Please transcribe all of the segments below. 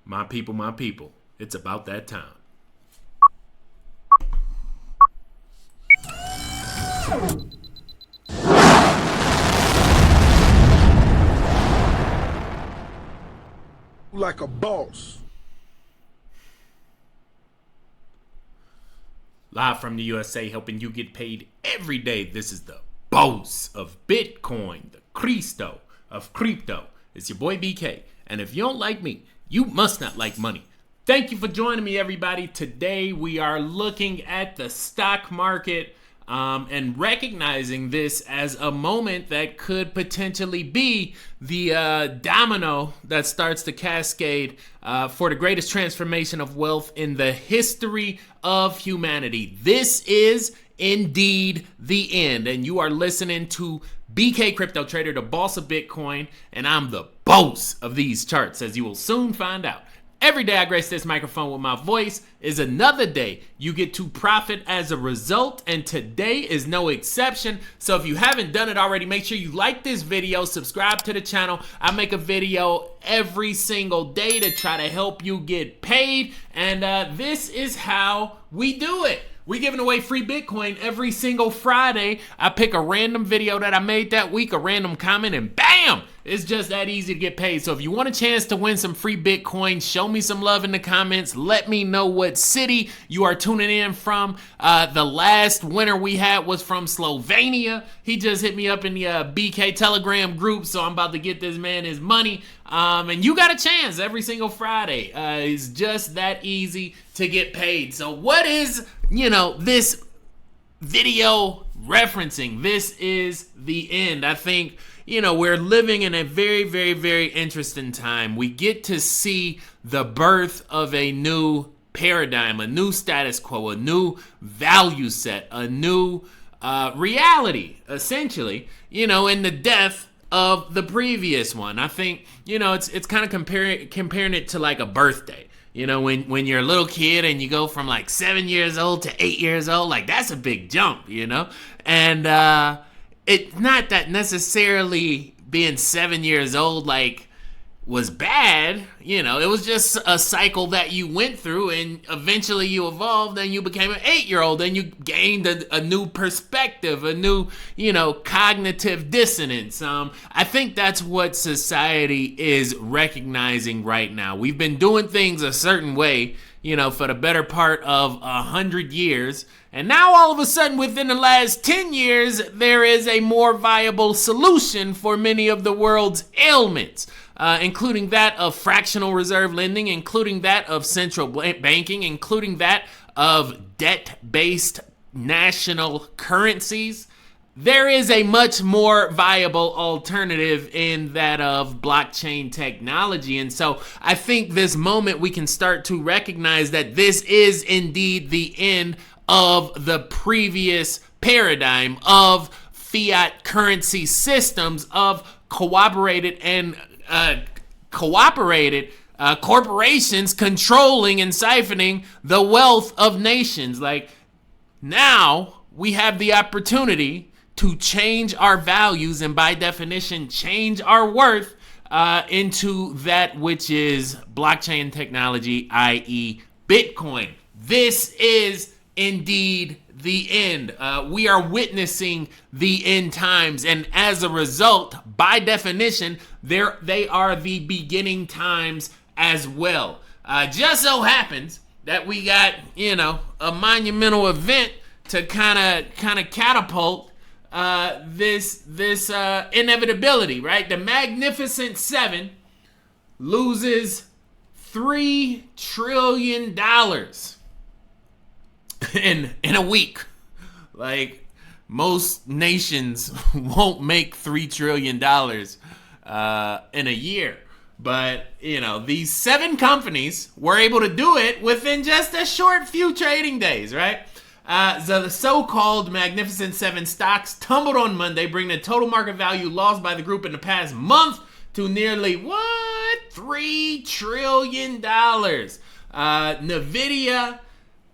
My people, it's about that time. Like a boss. Live from the USA, helping you get paid every day. This is the boss of Bitcoin, the Cristo of crypto. It's your boy BK. And if you don't like me, you must not like money. Thank you for joining me, everybody. Today we are looking at the stock market and recognizing this as a moment that could potentially be the domino that starts to cascade for the greatest transformation of wealth in the history of humanity. This is indeed the end, and you are listening to BK Crypto Trader, the boss of Bitcoin, and I'm the boss of these charts, as you will soon find out. Every day I grace this microphone with my voice is another day you get to profit as a result, and today is no exception. So if you haven't done it already, make sure you like this video, subscribe to the channel. I make a video every single day to try to help you get paid, and this is how we do it. We giving away free Bitcoin every single Friday. I pick a random video that I made that week, a random comment, and bam! It's just that easy to get paid. So if you want a chance to win some free Bitcoin, show me some love in the comments. Let me know what city you are tuning in from. The last winner we had was from Slovenia. He just hit me up in the BK Telegram group, so I'm about to get this man his money. And you got a chance every single Friday. It's just that easy to get paid. So what is, this video referencing? This is the end. I think, we're living in a very, very, very interesting time. We get to see the birth of a new paradigm, a new status quo, a new value set, a new reality, essentially, in the death of the previous one. I think, it's kind of comparing it to like a birthday. When you're a little kid and you go from like 7 years old to 8 years old, like that's a big jump, and it's not that necessarily being 7 years old like was bad. It was just a cycle that you went through, and eventually you evolved and you became an 8-year-old and you gained a new perspective, a new, cognitive dissonance. I think that's what society is recognizing right now. We've been doing things a certain way, for the better part of 100 years. And now all of a sudden, within the last 10 years, there is a more viable solution for many of the world's ailments, including that of fractional reserve lending, including that of central banking, including that of debt-based national currencies. There is a much more viable alternative in that of blockchain technology. And so I think this moment we can start to recognize that this is indeed the end of the previous paradigm of fiat currency systems, of cooperated corporations controlling and siphoning the wealth of nations. Like, now we have the opportunity to change our values and, by definition, change our worth into that which is blockchain technology, i.e. Bitcoin. This is indeed the end. We are witnessing the end times, and as a result, by definition, they are the beginning times as well. Just so happens that we got, a monumental event to kind of catapult this inevitability, right? The Magnificent Seven loses $3 trillion in a week. Like, most nations won't make $3 trillion in a year. But, these 7 companies were able to do it within just a short few trading days, right? The so-called Magnificent Seven stocks tumbled on Monday, bringing the total market value lost by the group in the past month to nearly, $3 trillion. NVIDIA,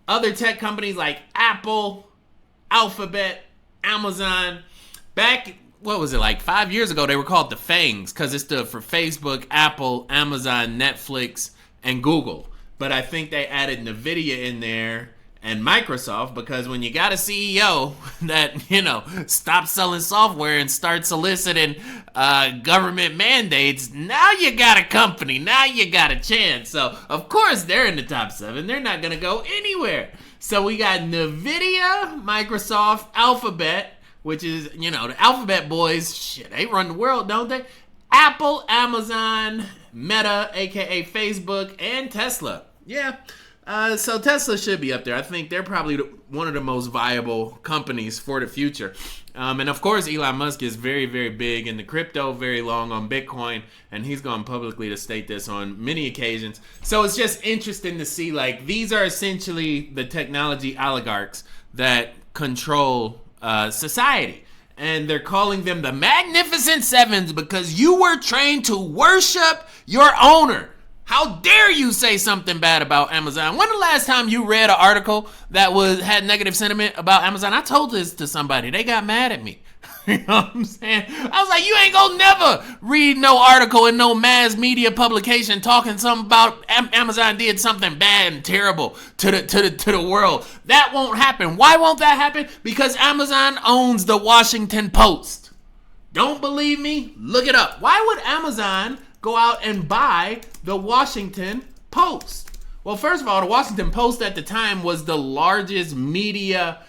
other tech companies like Apple, Alphabet, Amazon, back, 5 years ago, they were called the FANGs because it stood for Facebook, Apple, Amazon, Netflix, and Google. But I think they added NVIDIA in there and Microsoft, because when you got a CEO that, stops selling software and starts soliciting government mandates, now you got a company, now you got a chance. So, of course, they're in the top 7. They're not going to go anywhere. So we got NVIDIA, Microsoft, Alphabet, which is, the Alphabet boys, shit, they run the world, don't they? Apple, Amazon, Meta, aka Facebook, and Tesla. Yeah. So Tesla should be up there. I think they're probably one of the most viable companies for the future. And of course, Elon Musk is very, very big in the crypto, very long on Bitcoin, and he's gone publicly to state this on many occasions. So it's just interesting to see, like, these are essentially the technology oligarchs that control society. And they're calling them the Magnificent Sevens because you were trained to worship your owner. How dare you say something bad about Amazon? When the last time you read an article that had negative sentiment about Amazon? I told this to somebody. They got mad at me. You know what I'm saying? I was like, you ain't gonna never read no article in no mass media publication talking something about Amazon did something bad and terrible to the world. That won't happen. Why won't that happen? Because Amazon owns the Washington Post. Don't believe me? Look it up. Why would Amazon go out and buy the Washington Post? Well, first of all, the Washington Post at the time was the largest media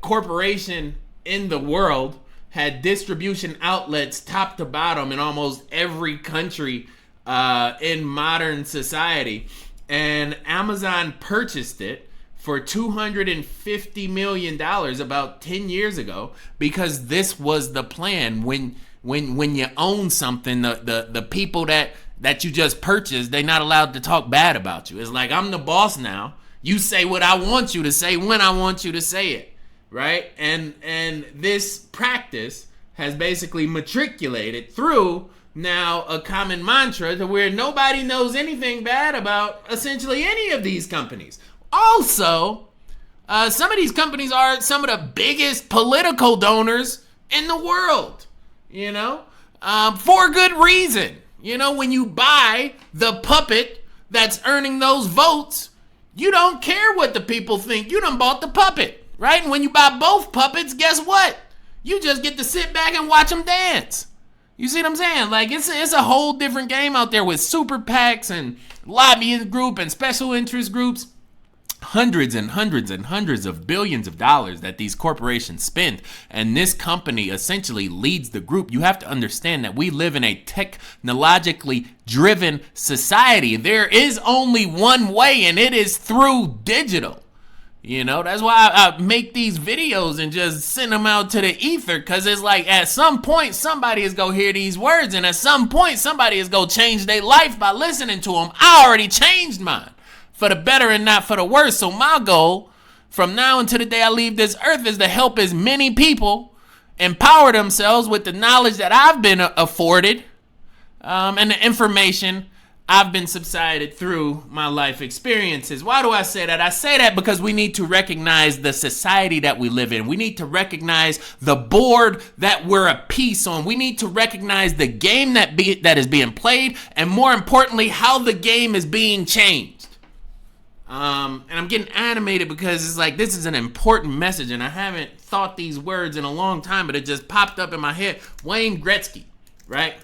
corporation in the world, had distribution outlets top to bottom in almost every country in modern society. And Amazon purchased it for $250 million about 10 years ago because this was the plan. When you own something, the people that you just purchased, they're not allowed to talk bad about you. It's like, I'm the boss now. You say what I want you to say when I want you to say it, right? And this practice has basically matriculated through now a common mantra to where nobody knows anything bad about essentially any of these companies. Also, some of these companies are some of the biggest political donors in the world. For good reason. When you buy the puppet that's earning those votes, you don't care what the people think. You done bought the puppet, right? And when you buy both puppets, guess what? You just get to sit back and watch them dance. You see what I'm saying? Like, it's a whole different game out there with super PACs and lobbying group and special interest groups. Hundreds and hundreds and hundreds of billions of dollars that these corporations spend, and this company essentially leads the group. You have to understand that we live in a technologically driven society. There is only one way, and it is through digital. That's why I make these videos and just send them out to the ether, because it's like at some point somebody is going to hear these words, and at some point somebody is going to change their life by listening to them. I already changed mine for the better and not for the worse. So my goal from now until the day I leave this earth is to help as many people empower themselves with the knowledge that I've been afforded and the information I've been subsided through my life experiences. Why do I say that? I say that because we need to recognize the society that we live in. We need to recognize the board that we're a piece on. We need to recognize the game that is being played, and more importantly, how the game is being changed. And I'm getting animated because it's like, this is an important message, and I haven't thought these words in a long time, but it just popped up in my head. Wayne Gretzky, right?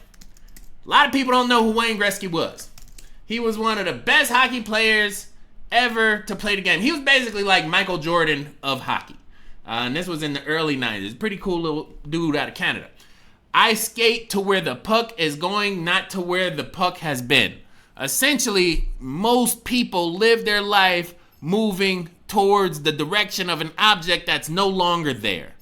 A lot of people don't know who Wayne Gretzky was. He was one of the best hockey players ever to play the game. He was basically like Michael Jordan of hockey. And this was in the early 90s. Pretty cool little dude out of Canada. I skate to where the puck is going, not to where the puck has been. Essentially, most people live their life moving towards the direction of an object that's no longer there,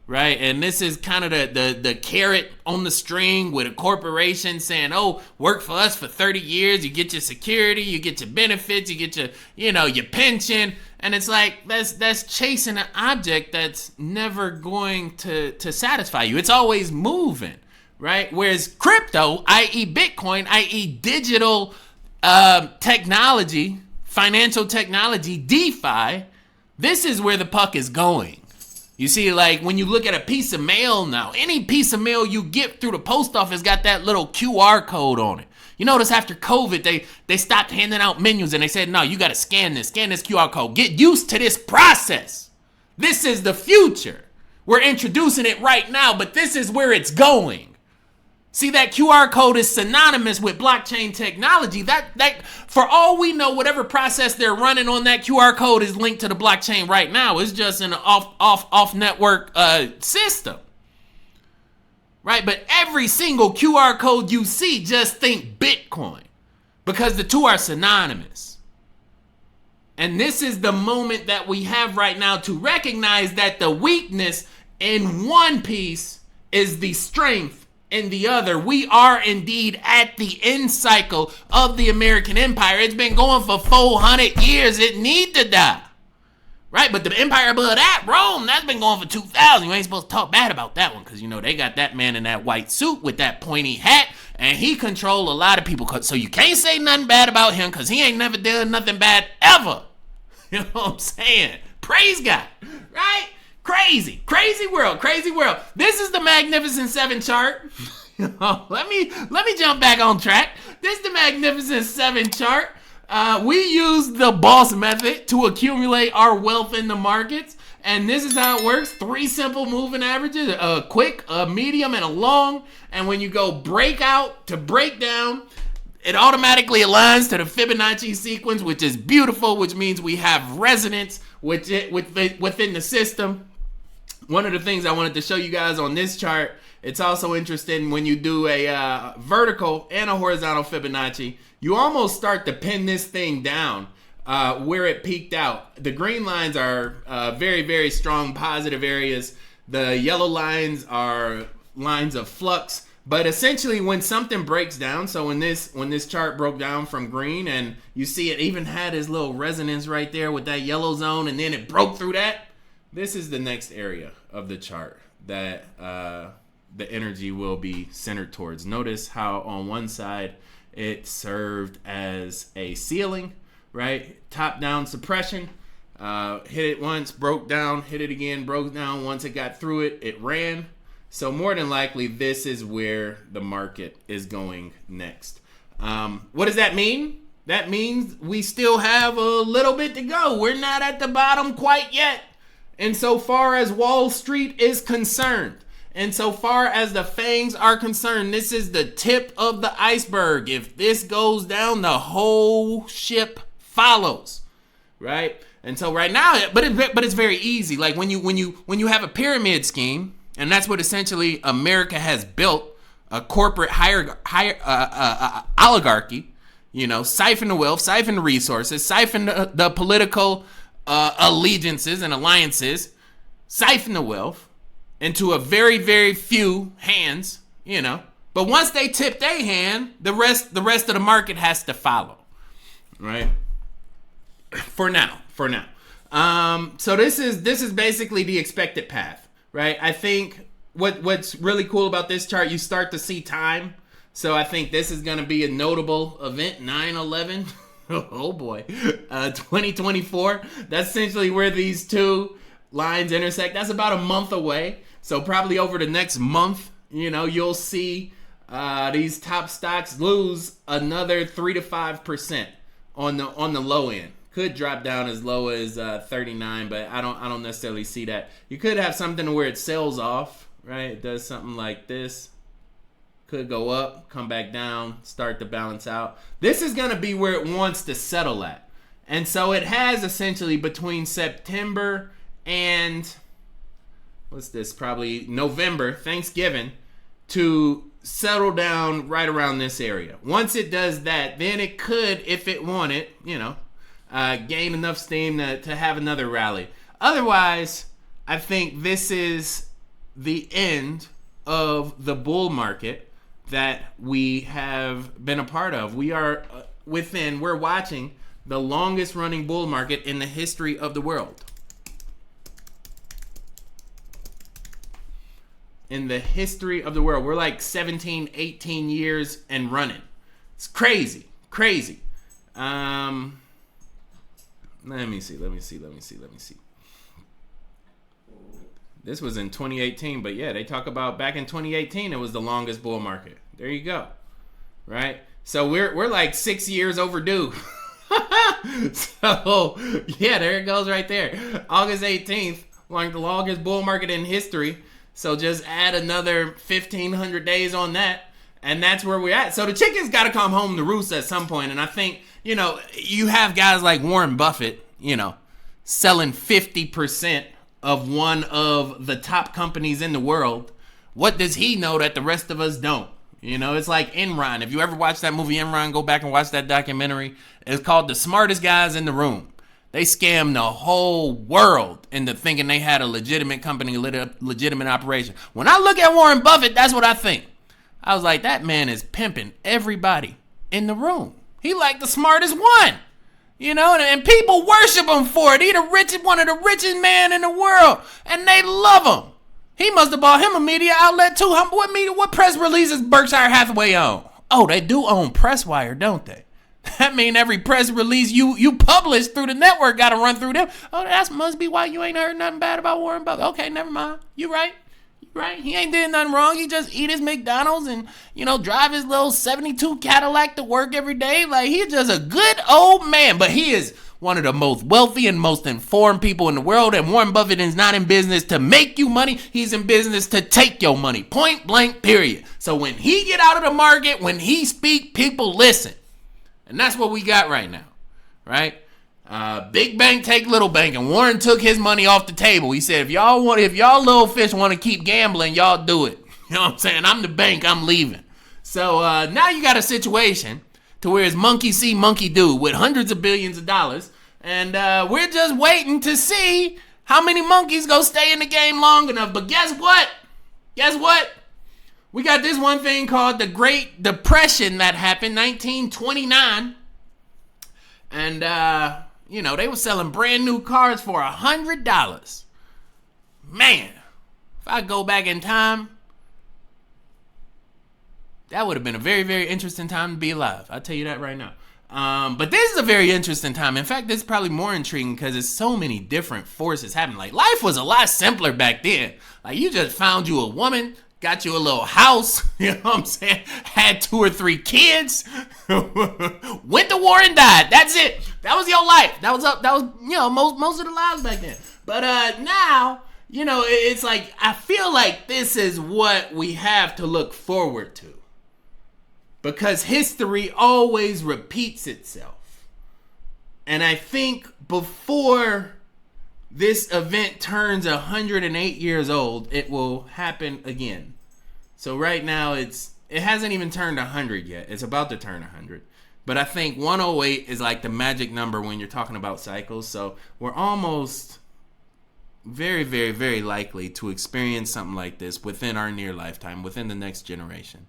right? And this is kind of the carrot on the string with a corporation saying, oh, work for us for 30 years, you get your security, you get your benefits, you get your pension. And it's like, that's chasing an object that's never going to satisfy you. It's always moving. Right? Whereas crypto, i.e. Bitcoin, i.e. digital technology, financial technology, DeFi, this is where the puck is going. You see, like when you look at a piece of mail now, any piece of mail you get through the post office got that little QR code on it. You notice after COVID, they stopped handing out menus and they said, no, you got to scan this QR code. Get used to this process. This is the future. We're introducing it right now, but this is where it's going. See, that QR code is synonymous with blockchain technology. That for all we know, whatever process they're running on that QR code is linked to the blockchain right now. It's just an off network system. Right? But every single QR code you see, just think Bitcoin, because the two are synonymous. And this is the moment that we have right now to recognize that the weakness in one piece is the strength in the other. We are indeed at the end cycle of the American empire. It's been going for 400 years. It need to die. Right? But the empire above that, Rome, that's been going for 2,000. You ain't supposed to talk bad about that one because, you know, they got that man in that white suit with that pointy hat, and he control a lot of people. So you can't say nothing bad about him because he ain't never done nothing bad ever. You know what I'm saying? Praise God. Right? Crazy world. This is the Magnificent Seven chart. Let me jump back on track. This is the Magnificent Seven chart. We use the boss method to accumulate our wealth in the markets. And this is how it works. 3 simple moving averages, a quick, a medium, and a long. And when you go breakout to breakdown, it automatically aligns to the Fibonacci sequence, which is beautiful, which means we have resonance within the system. One of the things I wanted to show you guys on this chart, it's also interesting when you do a vertical and a horizontal Fibonacci, you almost start to pin this thing down where it peaked out. The green lines are very, very strong positive areas. The yellow lines are lines of flux. But essentially when something breaks down, so when this chart broke down from green, and you see it even had his little resonance right there with that yellow zone, and then it broke through that, this is the next area of the chart that the energy will be centered towards. Notice how on one side it served as a ceiling, right? Top-down suppression. Hit it once, broke down, hit it again, broke down. Once it got through it, it ran. So more than likely, this is where the market is going next. What does that mean? That means we still have a little bit to go. We're not at the bottom quite yet. And so far as Wall Street is concerned, and so far as the fangs are concerned, this is the tip of the iceberg. If this goes down, the whole ship follows, right? And so right now, but it's very easy. Like when you have a pyramid scheme, and that's what essentially America has built, a corporate oligarchy. You know, siphon the wealth, siphon the resources, siphon the political allegiances and alliances, siphon the wealth into a very, very few hands, you know. But once they tip their hand, the rest of the market has to follow, right? For now. So this is basically the expected path, right? I think what's really cool about this chart, you start to see time. So I think this is going to be a notable event, 9/11. Oh boy, 2024. That's essentially where these two lines intersect. That's about a month away. So probably over the next month, you know, you'll see these top stocks lose another 3 to 5% on the low end. Could drop down as low as 39, but I don't necessarily see that. You could have something where it sells off, right? It does something like this. Could go up, come back down, start to balance out. This is going to be where it wants to settle at. And so it has essentially between September and, what's this, probably November, Thanksgiving, to settle down right around this area. Once it does that, then it could, if it wanted, you know, gain enough steam to have another rally. Otherwise, I think this is the end of the bull market that we have been a part of. We are we're watching the longest running bull market in the history of the world. In the history of the world. We're like 17, 18 years and running. It's crazy. Let me see. This was in 2018, but yeah, they talk about back in 2018, it was the longest bull market. There you go, right? So we're like 6 years overdue. So yeah, there it goes right there. August 18th, like the longest bull market in history. So just add another 1,500 days on that, and that's where we're at. So the chickens got to come home to roost at some point. And I think, you have guys like Warren Buffett, selling 50% of one of the top companies in the world. What does he know that the rest of us don't? It's like Enron. If you ever watched that movie Enron, go back and watch that documentary. It's called The Smartest Guys in the Room. They scammed the whole world into thinking they had a legitimate company, legitimate operation. When I look at Warren Buffett, that's what I think. I was like, that man is pimping everybody in the room. He like the smartest one. And people worship him for it. He one of the richest men in the world, and they love him. He must have bought him a media outlet too. What press releases Berkshire Hathaway own? Oh, they do own Presswire, don't they? That mean every press release you publish through the network got to run through them. Oh, that must be why you ain't heard nothing bad about Warren Buffett. Okay, never mind. You right. He ain't did nothing wrong. He just eat his McDonald's and, drive his little 72 Cadillac to work every day. Like, he's just a good old man. But he is one of the most wealthy and most informed people in the world. And Warren Buffett is not in business to make you money. He's in business to take your money. Point blank, period. So when he get out of the market, when he speak, people listen. And that's what we got right now, right? Big bank take little bank, and Warren took his money off the table. He said, if y'all little fish want to keep gambling, y'all do it. You know what I'm saying? I'm the bank, I'm leaving. So now you got a situation to where it's monkey see, monkey do with hundreds of billions of dollars, and we're just waiting to see how many monkeys go stay in the game long enough. But guess what? We got this one thing called the Great Depression that happened, 1929. And, they were selling brand new cars for $100. Man, if I go back in time, that would have been a very, very interesting time to be alive. I'll tell you that right now. But this is a very interesting time. In fact, this is probably more intriguing because there's so many different forces happening. Like, life was a lot simpler back then. Like, you just found you a woman, got you a little house, you know what I'm saying? Had 2 or 3 kids, went to war and died. That's it. That was your life. That was most of the lives back then. But now, it's like, I feel like this is what we have to look forward to. Because history always repeats itself. And I think before this event turns 108 years old, it will happen again. So right now it hasn't even turned 100 yet. It's about to turn 100. But I think 108 is like the magic number when you're talking about cycles. So we're almost very, very, very likely to experience something like this within our near lifetime, within the next generation.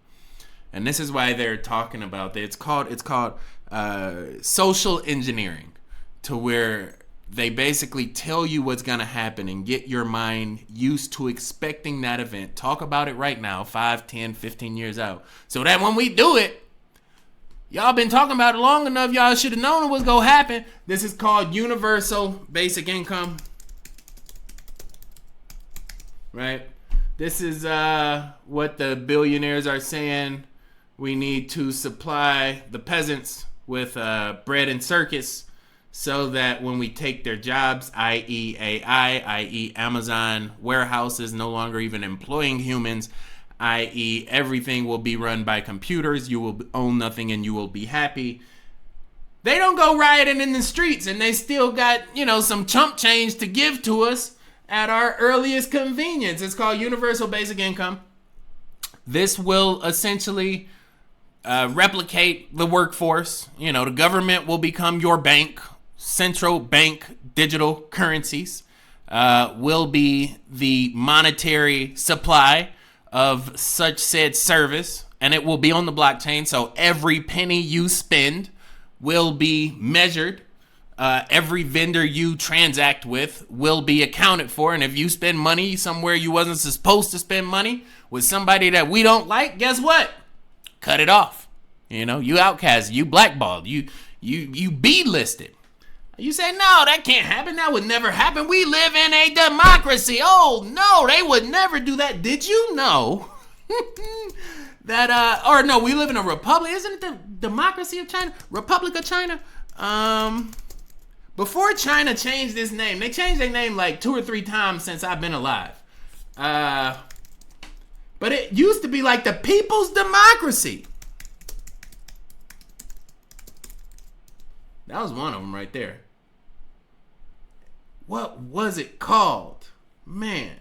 And this is why they're talking about it. It's called social engineering, to where they basically tell you what's going to happen and get your mind used to expecting that event. Talk about it right now, 5, 10, 15 years out. So that when we do it, y'all been talking about it long enough, y'all should have known it was going to happen. This is called universal basic income. Right? This is what the billionaires are saying. We need to supply the peasants with bread and circus, so that when we take their jobs, i.e. AI, i.e. Amazon warehouses no longer even employing humans, i.e. everything will be run by computers, you will own nothing and you will be happy. They don't go rioting in the streets, and they still got, some chump change to give to us at our earliest convenience. It's called universal basic income. This will essentially replicate the workforce. The government will become your bank. Central bank digital currencies will be the monetary supply of such said service, and it will be on the blockchain. So every penny you spend will be measured. Every vendor you transact with will be accounted for. And if you spend money somewhere you wasn't supposed to spend money with somebody that we don't like, guess what? Cut it off. You outcast, you blackballed, you B-listed. You say, no, that can't happen. That would never happen. We live in a democracy. Oh, no, they would never do that. Did you know or no, we live in a republic. Isn't it the democracy of China? Republic of China? Before China changed its name, they changed their name like 2 or 3 times since I've been alive. But it used to be like the People's Democracy. That was one of them right there. What was it called? Man,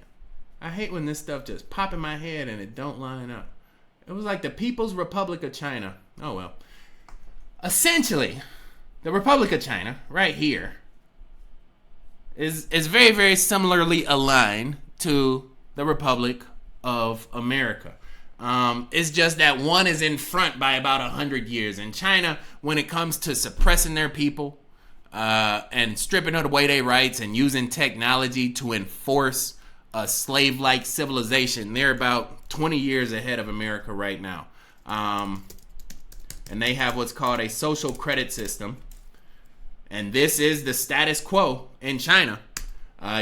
I hate when this stuff just pop in my head and it don't line up. It was like the People's Republic of China. Oh well. Essentially, the Republic of China, right here, is very, very similarly aligned to the Republic of America. It's just that one is in front by about 100 years. And China, when it comes to suppressing their people and stripping away their rights and using technology to enforce a slave-like civilization, they're about 20 years ahead of America right now. And they have what's called a social credit system. And this is the status quo in China.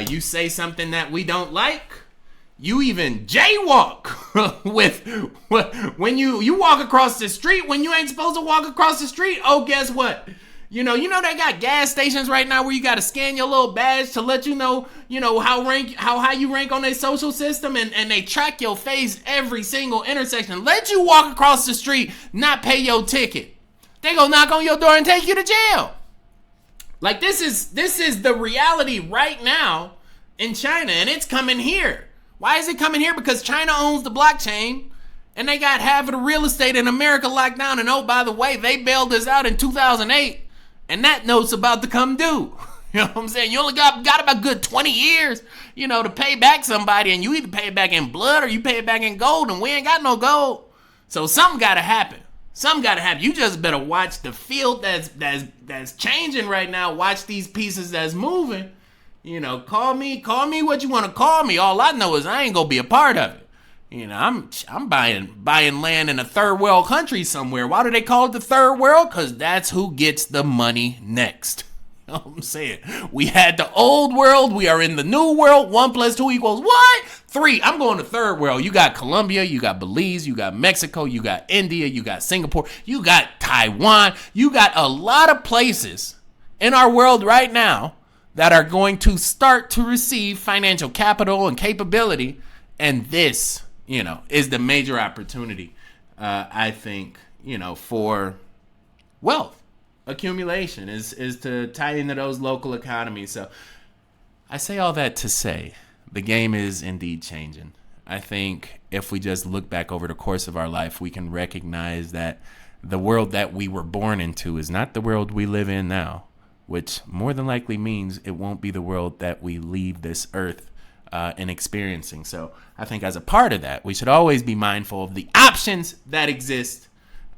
You say something that we don't like, you even jaywalk when you walk across the street when you ain't supposed to walk across the street. Oh, guess what? You know they got gas stations right now where you got to scan your little badge to let you know how high you rank on their social system, and they track your face every single intersection. Let you walk across the street, not pay your ticket. They gonna knock on your door and take you to jail. Like this is the reality right now in China, and it's coming here. Why is it coming here? Because China owns the blockchain, and they got half of the real estate in America locked down. And oh, by the way, they bailed us out in 2008, and that note's about to come due. You know what I'm saying? You only got about a good 20 years, to pay back somebody, and you either pay it back in blood or you pay it back in gold, and we ain't got no gold. So something got to happen. Something got to happen. You just better watch the field that's changing right now. Watch these pieces that's moving. Call me what you want to call me. All I know is I ain't gonna be a part of it. I'm buying land in a third world country somewhere. Why do they call it the third world? Because that's who gets the money next. You know what I'm saying? We had the old world. We are in the new world. 1 + 2 = what? 3. I'm going to third world. You got Colombia. You got Belize. You got Mexico. You got India. You got Singapore. You got Taiwan. You got a lot of places in our world right now that are going to start to receive financial capital and capability. And this, is the major opportunity, I think, for wealth accumulation is to tie into those local economies. So I say all that to say the game is indeed changing. I think if we just look back over the course of our life, we can recognize that the world that we were born into is not the world we live in now, which more than likely means it won't be the world that we leave this earth in experiencing. So I think as a part of that, we should always be mindful of the options that exist,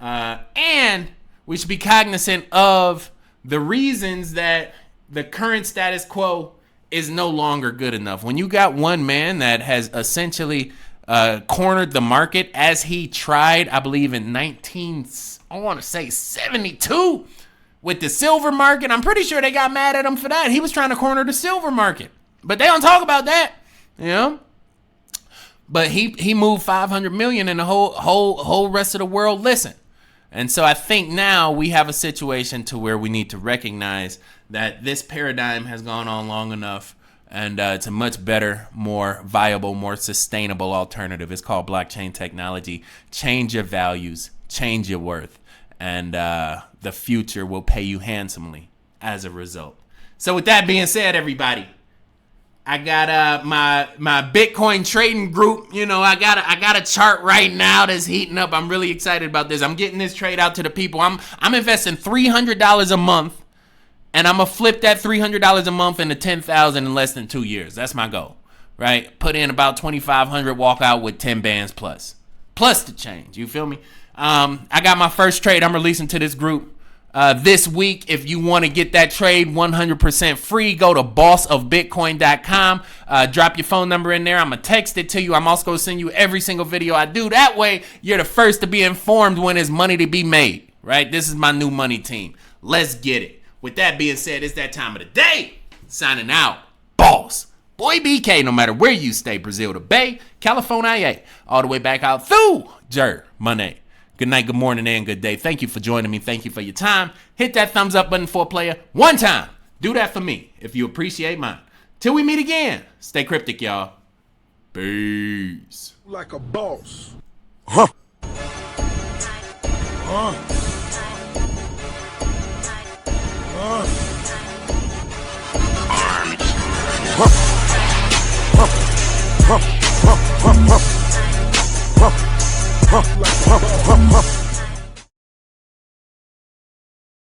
and we should be cognizant of the reasons that the current status quo is no longer good enough. When you got one man that has essentially cornered the market as he tried, I believe in 72 with the silver market. I'm pretty sure they got mad at him for that. He was trying to corner the silver market, but they don't talk about that, But he moved 500 million, and the whole rest of the world listened. And so I think now we have a situation to where we need to recognize that this paradigm has gone on long enough, and it's a much better, more viable, more sustainable alternative. It's called blockchain technology. Change your values, change your worth, and the future will pay you handsomely as a result. So with that being said, everybody, I got my Bitcoin trading group. I got a chart right now that's heating up. I'm really excited about this. I'm getting this trade out to the people. I'm investing $300 a month, and I'm gonna flip that $300 a month into $10,000 in less than 2 years. That's my goal, right? Put in about 2,500, walk out with 10 bands plus the change. You feel me? I got my first trade I'm releasing to this group this week. If you want to get that trade 100% free, go to bossofbitcoin.com. Drop your phone number in there. I'm going to text it to you. I'm also going to send you every single video I do. That way, you're the first to be informed when there's money to be made, right? This is my new money team. Let's get it. With that being said, it's that time of the day. Signing out. Boss boy BK, no matter where you stay, Brazil to Bay, California, all the way back out through Germany. Good night, good morning, and good day. Thank you for joining me. Thank you for your time. Hit that thumbs up button for a player one time. Do that for me if you appreciate mine. Till we meet again, stay cryptic, y'all. Peace. Like a boss. Huh? Like a boss.